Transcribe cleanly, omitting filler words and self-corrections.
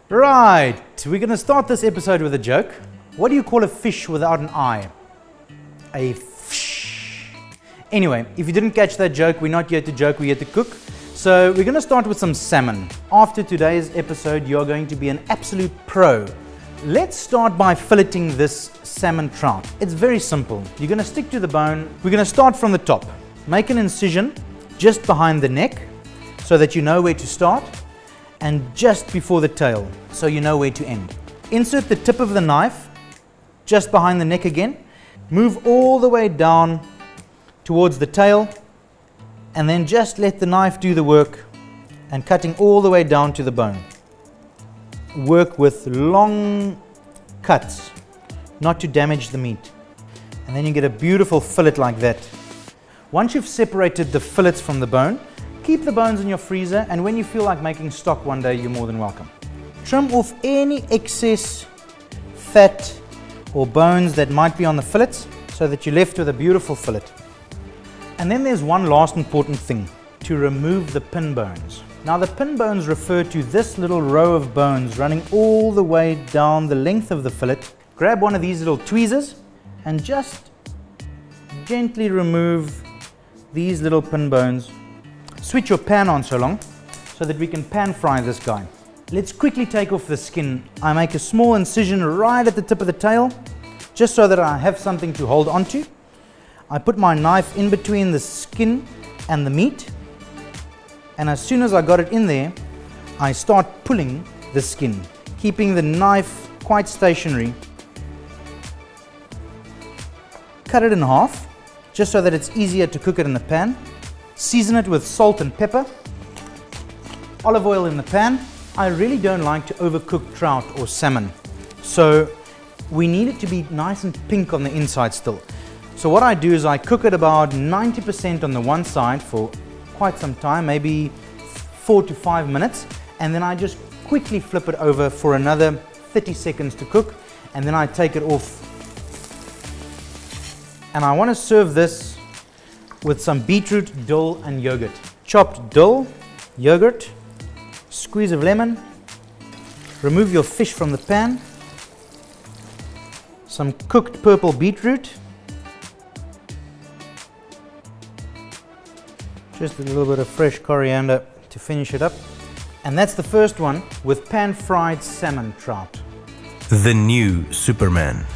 Right, we're going to start this episode with a joke. What do you call a fish without an eye? A fish. Anyway, if you didn't catch that joke, we're not here to joke, we're here to cook. So we're going to start with some salmon. After today's episode, you're going to be an absolute pro. Let's start by filleting this salmon trout. It's very simple. You're going to stick to the bone. We're going to start from the top. Make an incision just behind the neck so that you know where to start, and just before the tail so you know where to end. Insert the tip of the knife just behind the neck again. Move all the way down towards the tail, and then just let the knife do the work and cutting all the way down to the bone. Work with long cuts, not to damage the meat. And then you get a beautiful fillet like that. Once you've separated the fillets from the bone, keep the bones in your freezer, and when you feel like making stock one day, you're more than welcome. Trim off any excess fat or bones that might be on the fillets so that you're left with a beautiful fillet. And then there's one last important thing, to remove the pin bones. Now the pin bones refer to this little row of bones running all the way down the length of the fillet. Grab one of these little tweezers and just gently remove these little pin bones. Switch your pan on so long so that we can pan fry this guy. Let's quickly take off the skin. I make a small incision right at the tip of the tail just so that I have something to hold onto. I put my knife in between the skin and the meat, and as soon as I got it in there, I start pulling the skin, keeping the knife quite stationary. Cut it in half just so that it's easier to cook it in the pan. Season it with salt and pepper. Olive oil in the pan. I really don't like to overcook trout or salmon, so we need it to be nice and pink on the inside still. So what I do is I cook it about 90% on the one side for quite some time, maybe 4 to 5 minutes, and then I just quickly flip it over for another 30 seconds to cook, and then I take it off. And I want to serve this with some beetroot, dill and yogurt. Chopped dill, yogurt, squeeze of lemon. Remove your fish from the pan. Some cooked purple beetroot. Just a little bit of fresh coriander to finish it up. And that's the first one with pan-fried salmon trout. The new Superman.